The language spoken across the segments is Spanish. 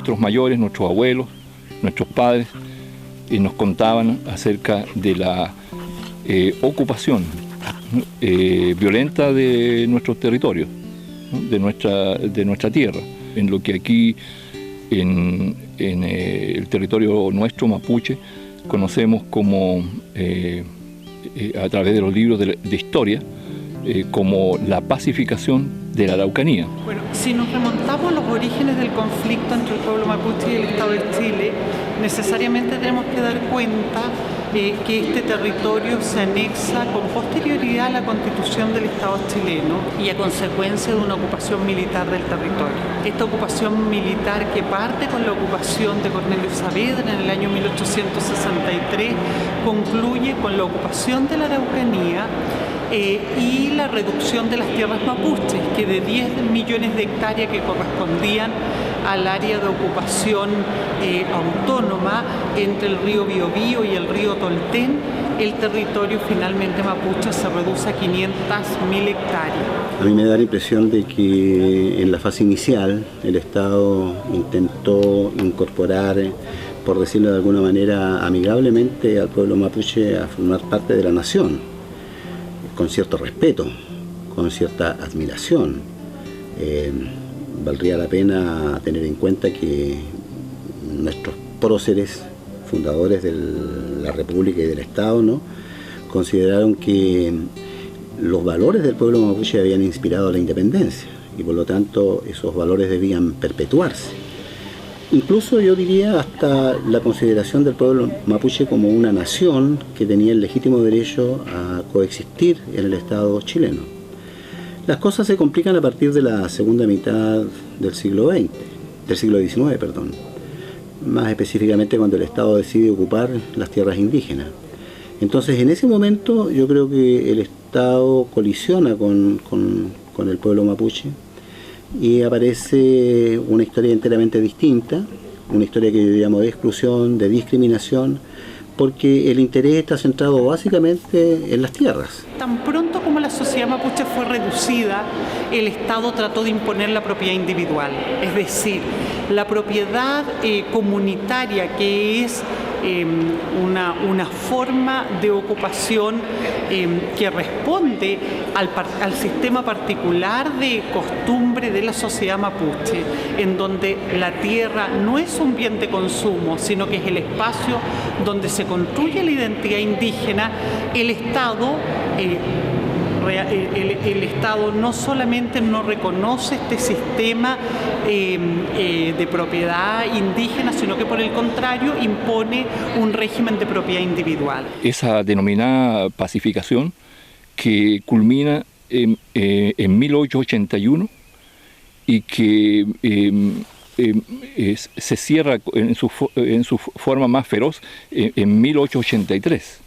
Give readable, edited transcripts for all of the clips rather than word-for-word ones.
nuestros mayores, nuestros abuelos, nuestros padres, nos contaban acerca de la ocupación violenta de nuestros territorios, ¿no? de nuestra tierra, en lo que aquí en el territorio nuestro mapuche conocemos como, a través de los libros de historia, como la pacificación de la Araucanía. Bueno, si nos remontamos a los orígenes del conflicto entre el pueblo mapuche y el Estado de Chile, necesariamente tenemos que dar cuenta que este territorio se anexa con posterioridad a la constitución del Estado chileno y a consecuencia de una ocupación militar del territorio. Esta ocupación militar, que parte con la ocupación de Cornelio Saavedra en el año 1863, concluye con la ocupación de la Araucanía y la reducción de las tierras mapuches, que de 10 millones de hectáreas que correspondían al área de ocupación autónoma entre el río Biobío y el río Tolten, el territorio finalmente mapuche se reduce a 500.000 hectáreas. A mí me da la impresión de que en la fase inicial el Estado intentó incorporar, por decirlo de alguna manera, amigablemente al pueblo mapuche a formar parte de la nación, con cierto respeto, con cierta admiración. Valdría la pena tener en cuenta que nuestros próceres, fundadores de la República y del Estado, ¿no?, consideraron que los valores del pueblo mapuche habían inspirado la independencia y por lo tanto esos valores debían perpetuarse. Incluso yo diría hasta la consideración del pueblo mapuche como una nación que tenía el legítimo derecho a coexistir en el Estado chileno. Las cosas se complican a partir de la segunda mitad del siglo XIX, más específicamente cuando el Estado decide ocupar las tierras indígenas. Entonces, en ese momento yo creo que el Estado colisiona con el pueblo mapuche y aparece una historia enteramente distinta, una historia que yo llamo de exclusión, de discriminación, porque el interés está centrado básicamente en las tierras. Tan pronto como la sociedad mapuche fue reducida, el Estado trató de imponer la propiedad individual, es decir, la propiedad comunitaria, que es una forma de ocupación que responde al sistema particular de costumbre de la sociedad mapuche, en donde la tierra no es un bien de consumo, sino que es el espacio donde se construye la identidad indígena. El Estado no solamente no reconoce este sistema de propiedad indígena, sino que por el contrario impone un régimen de propiedad individual. Esa denominada pacificación que culmina en 1881 y que se cierra en su forma más feroz en 1883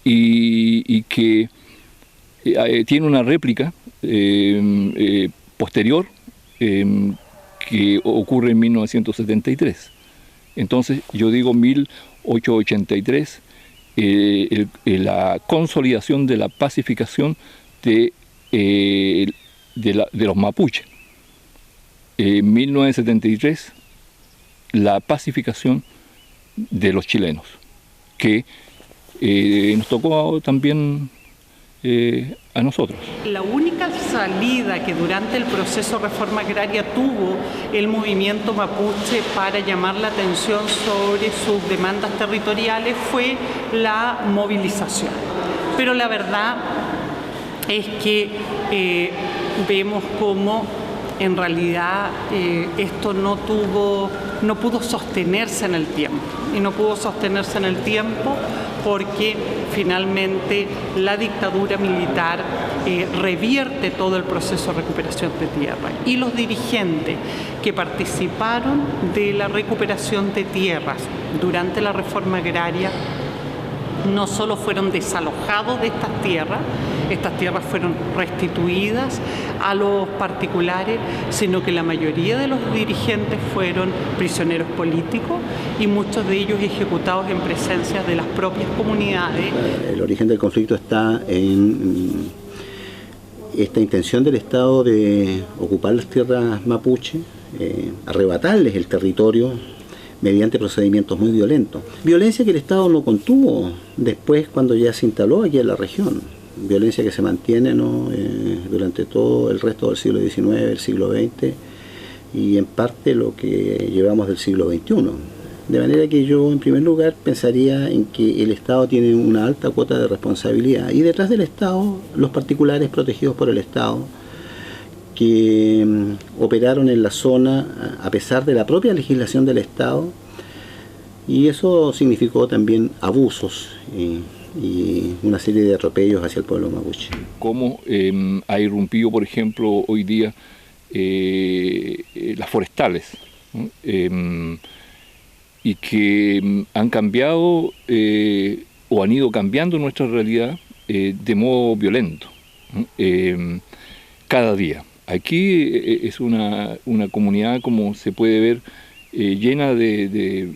y que tiene una réplica posterior que ocurre en 1973. Entonces yo digo 1883, la consolidación de la pacificación de los mapuches. 1973, la pacificación de los chilenos, que nos tocó también a nosotros. La única salida que durante el proceso de reforma agraria tuvo el movimiento mapuche para llamar la atención sobre sus demandas territoriales fue la movilización. Pero la verdad es que vemos cómo en realidad esto no pudo sostenerse en el tiempo. Y no pudo sostenerse en el tiempo porque finalmente la dictadura militar revierte todo el proceso de recuperación de tierra. Y los dirigentes que participaron de la recuperación de tierras durante la reforma agraria no solo fueron desalojados de estas tierras fueron restituidas a los particulares, sino que la mayoría de los dirigentes fueron prisioneros políticos y muchos de ellos ejecutados en presencia de las propias comunidades. El origen del conflicto está en esta intención del Estado de ocupar las tierras mapuche arrebatarles el territorio mediante procedimientos muy violentos. Violencia que el Estado no contuvo después cuando ya se instaló aquí en la región. Violencia que se mantiene, ¿no? Durante todo el resto del siglo XIX, el siglo XX y en parte lo que llevamos del siglo XXI. De manera que yo, en primer lugar, pensaría en que el Estado tiene una alta cuota de responsabilidad y detrás del Estado, los particulares protegidos por el Estado, que operaron en la zona a pesar de la propia legislación del Estado, y eso significó también abusos y una serie de atropellos hacia el pueblo mapuche. ¿Cómo ha irrumpido, por ejemplo, hoy día las forestales, ¿no? Y que han cambiado o han ido cambiando nuestra realidad de modo violento, ¿no? Cada día. Aquí es una comunidad, como se puede ver, llena de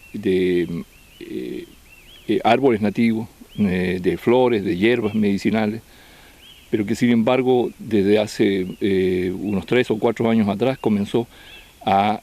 árboles nativos, de flores, de hierbas medicinales, pero que sin embargo desde hace unos 3 o 4 años atrás comenzó a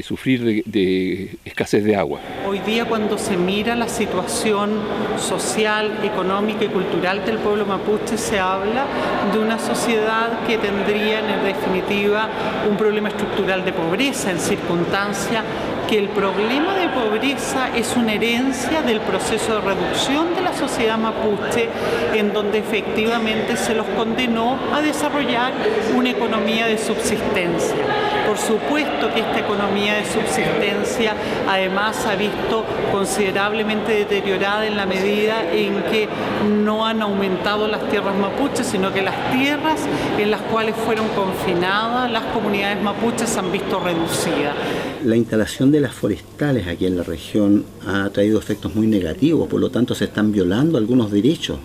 sufrir de escasez de agua. Hoy día, cuando se mira la situación social, económica y cultural del pueblo mapuche, se habla de una sociedad que tendría en definitiva un problema estructural de pobreza, en circunstancia que el problema de pobreza es una herencia del proceso de reducción de la sociedad mapuche, en donde efectivamente se los condenó a desarrollar una economía de subsistencia. Por supuesto que esta economía de subsistencia además se ha visto considerablemente deteriorada en la medida en que no han aumentado las tierras mapuches, sino que las tierras en las cuales fueron confinadas las comunidades mapuches se han visto reducidas. La instalación de las forestales aquí en la región ha traído efectos muy negativos, por lo tanto se están violando algunos derechos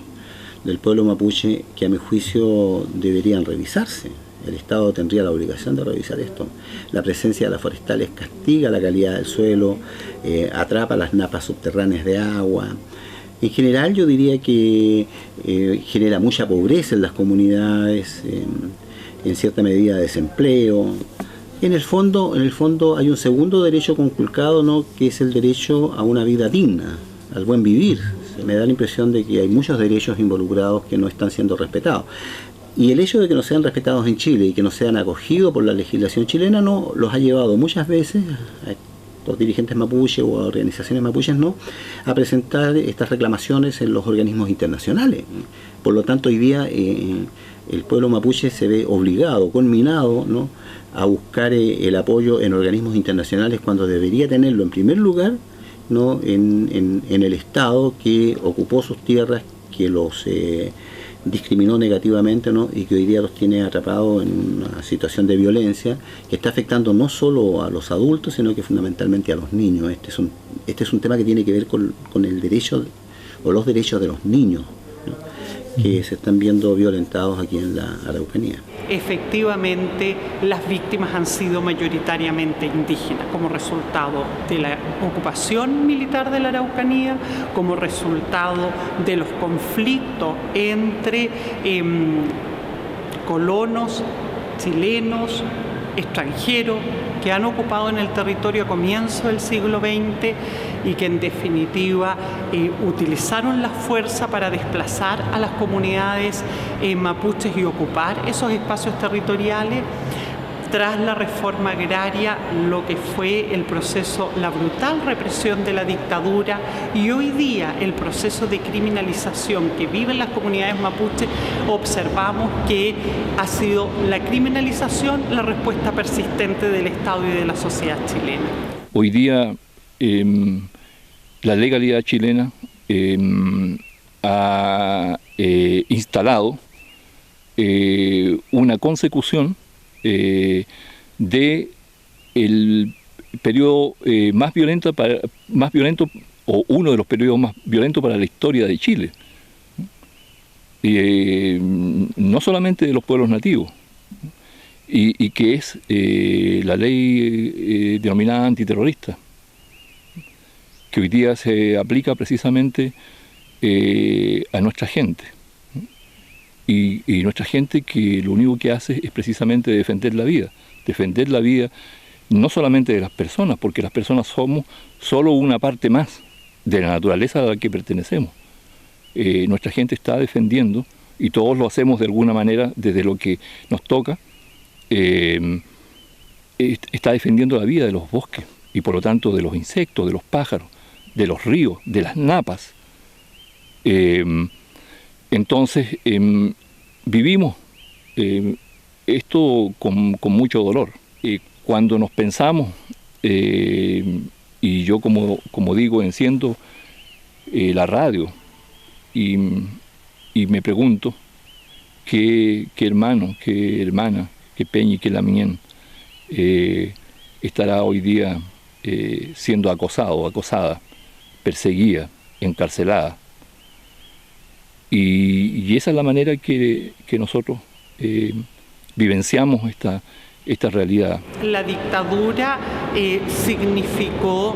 del pueblo mapuche que a mi juicio deberían revisarse. El Estado tendría la obligación de revisar esto. La presencia de las forestales castiga la calidad del suelo, atrapa las napas subterráneas de agua. En general yo diría que genera mucha pobreza en las comunidades, en cierta medida desempleo. En el fondo hay un segundo derecho conculcado, ¿no?, que es el derecho a una vida digna, al buen vivir. Me da la impresión de que hay muchos derechos involucrados que no están siendo respetados. Y el hecho de que no sean respetados en Chile y que no sean acogidos por la legislación chilena no los ha llevado muchas veces a los dirigentes mapuche o a organizaciones mapuches, ¿no?, a presentar estas reclamaciones en los organismos internacionales. Por lo tanto, hoy día el pueblo mapuche se ve obligado, conminado, ¿no?, a buscar el apoyo en organismos internacionales cuando debería tenerlo en primer lugar, ¿no?, en el Estado que ocupó sus tierras, que los discriminó negativamente, ¿no?, y que hoy día los tiene atrapados en una situación de violencia que está afectando no solo a los adultos, sino que fundamentalmente a los niños. Este es un tema que tiene que ver con el derecho o los derechos de los niños, ¿no?, que se están viendo violentados aquí en la Araucanía. Efectivamente, las víctimas han sido mayoritariamente indígenas como resultado de la ocupación militar de la Araucanía, como resultado de los conflictos entre colonos chilenos, extranjeros, que han ocupado en el territorio a comienzo del siglo XX y que en definitiva utilizaron la fuerza para desplazar a las comunidades mapuches y ocupar esos espacios territoriales. Tras la reforma agraria, lo que fue el proceso, la brutal represión de la dictadura y hoy día el proceso de criminalización que viven las comunidades mapuches, observamos que ha sido la criminalización la respuesta persistente del Estado y de la sociedad chilena. Hoy día la legalidad chilena ha instalado una consecución de el periodo más violento o uno de los periodos más violentos para la historia de Chile, no solamente de los pueblos nativos, y que es la ley denominada antiterrorista, que hoy día se aplica precisamente a nuestra gente. Y nuestra gente que lo único que hace es precisamente defender la vida no solamente de las personas, porque las personas somos solo una parte más de la naturaleza a la que pertenecemos. Nuestra gente está defendiendo, y todos lo hacemos de alguna manera desde lo que nos toca, está defendiendo la vida de los bosques y por lo tanto de los insectos, de los pájaros, de los ríos, de las napas. Entonces vivimos esto con mucho dolor. Cuando nos pensamos, y yo como digo, enciendo la radio y me pregunto qué hermano, qué hermana, qué Peña y qué Lamien estará hoy día siendo acosado, acosada, perseguida, encarcelada. Y esa es la manera que nosotros vivenciamos esta realidad. La dictadura significó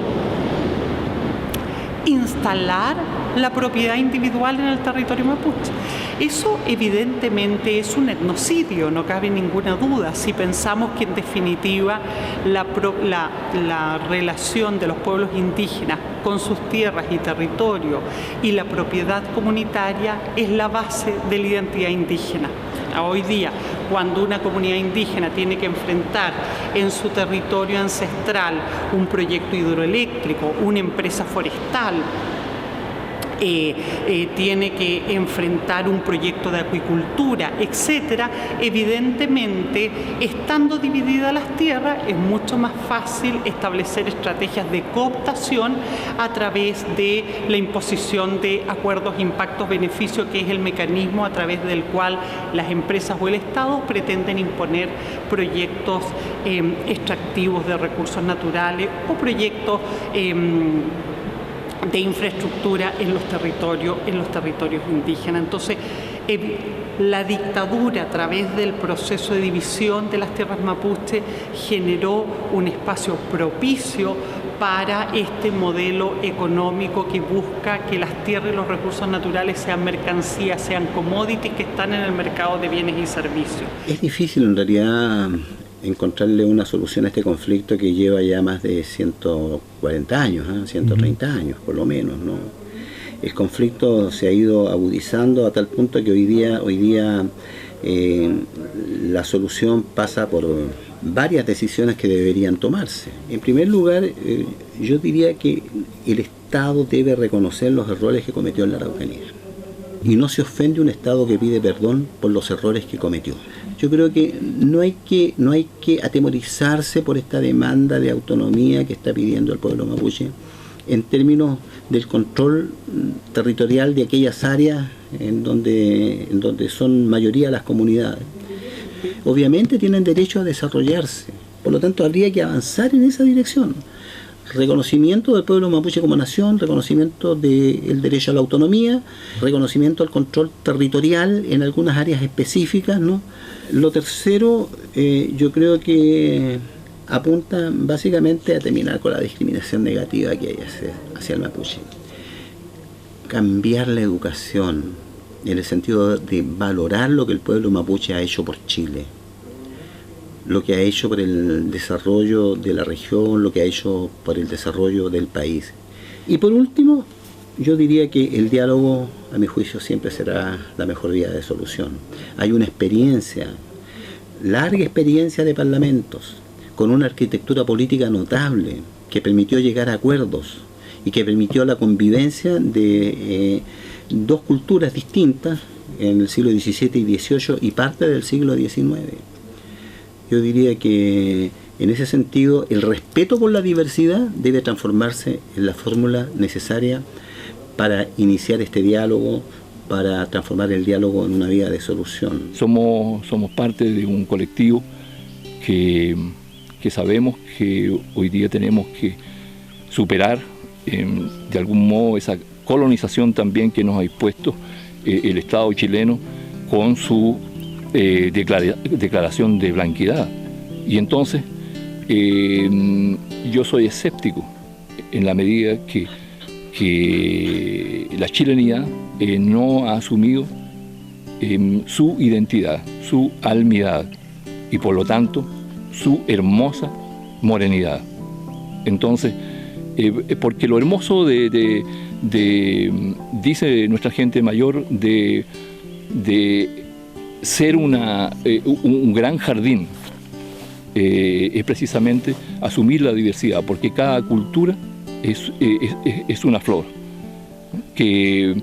instalar la propiedad individual en el territorio mapuche. Eso evidentemente es un etnocidio, no cabe ninguna duda, si pensamos que en definitiva la relación de los pueblos indígenas con sus tierras y territorios y la propiedad comunitaria es la base de la identidad indígena. Hoy día, cuando una comunidad indígena tiene que enfrentar en su territorio ancestral un proyecto hidroeléctrico, una empresa forestal, tiene que enfrentar un proyecto de acuicultura, etcétera, evidentemente, estando divididas las tierras, es mucho más fácil establecer estrategias de cooptación a través de la imposición de acuerdos impactos-beneficios, que es el mecanismo a través del cual las empresas o el Estado pretenden imponer proyectos extractivos de recursos naturales o proyectos de infraestructura en los territorios indígenas. Entonces, la dictadura, a través del proceso de división de las tierras mapuche, generó un espacio propicio para este modelo económico que busca que las tierras y los recursos naturales sean mercancías, sean commodities que están en el mercado de bienes y servicios. Es difícil en realidad encontrarle una solución a este conflicto que lleva ya más de 140 años, 130 años por lo menos, ¿no? El conflicto se ha ido agudizando a tal punto que hoy día la solución pasa por varias decisiones que deberían tomarse. En primer lugar, yo diría que el Estado debe reconocer los errores que cometió en la Araucanía. Y no se ofende un Estado que pide perdón por los errores que cometió. Yo creo que no hay que atemorizarse por esta demanda de autonomía que está pidiendo el pueblo mapuche en términos del control territorial de aquellas áreas en donde son mayoría las comunidades. Obviamente tienen derecho a desarrollarse, por lo tanto habría que avanzar en esa dirección. Reconocimiento del pueblo mapuche como nación, reconocimiento del derecho a la autonomía, reconocimiento al control territorial en algunas áreas específicas, ¿no? Lo tercero, yo creo que apunta básicamente a terminar con la discriminación negativa que hay hacia el mapuche. Cambiar la educación en el sentido de valorar lo que el pueblo mapuche ha hecho por Chile, lo que ha hecho por el desarrollo de la región, lo que ha hecho por el desarrollo del país. Y por último, yo diría que el diálogo, a mi juicio, siempre será la mejor vía de solución. Hay una larga experiencia de parlamentos, con una arquitectura política notable, que permitió llegar a acuerdos y que permitió la convivencia de dos culturas distintas en el siglo XVII y XVIII y parte del siglo XIX. Yo diría que en ese sentido el respeto por la diversidad debe transformarse en la fórmula necesaria para iniciar este diálogo, para transformar el diálogo en una vía de solución. Somos parte de un colectivo que sabemos que hoy día tenemos que superar de algún modo esa colonización también que nos ha impuesto el Estado chileno con su declaración de blanquidad. Y entonces yo soy escéptico en la medida que la chilenidad no ha asumido su identidad, su almidad y por lo tanto su hermosa morenidad. Entonces, porque lo hermoso dice nuestra gente mayor, de ser un gran jardín, es precisamente asumir la diversidad, porque cada cultura es una flor, que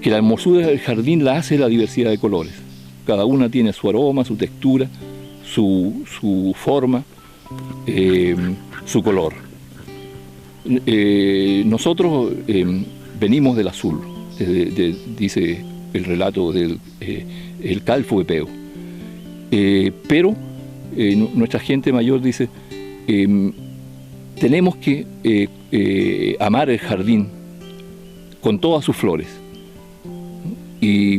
la hermosura del jardín la hace la diversidad de colores. Cada una tiene su aroma, su textura, su forma, su color. Nosotros venimos del azul, dice el relato del el calfo de Peo. Pero nuestra gente mayor dice, tenemos que amar el jardín con todas sus flores. Y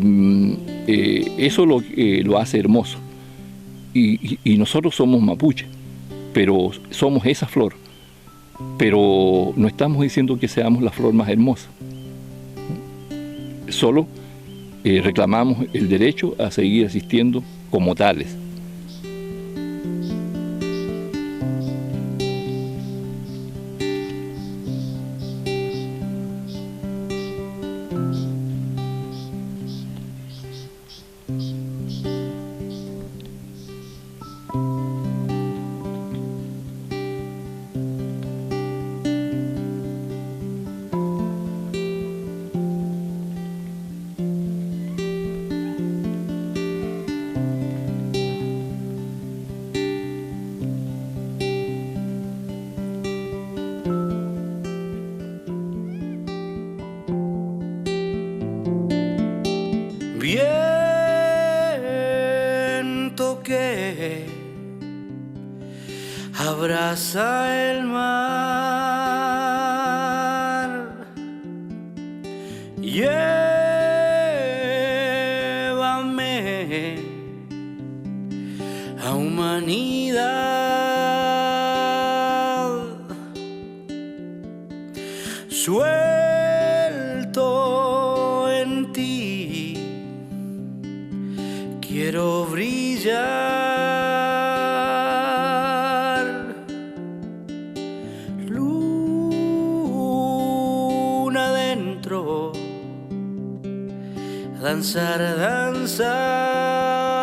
eso lo hace hermoso. Y nosotros somos mapuche, pero somos esa flor. Pero no estamos diciendo que seamos la flor más hermosa. Solo reclamamos el derecho a seguir existiendo como tales. Viento que abraza el mar, llévame a humanidad, suelto en ti. Quiero brillar, luna adentro, danzar, danzar.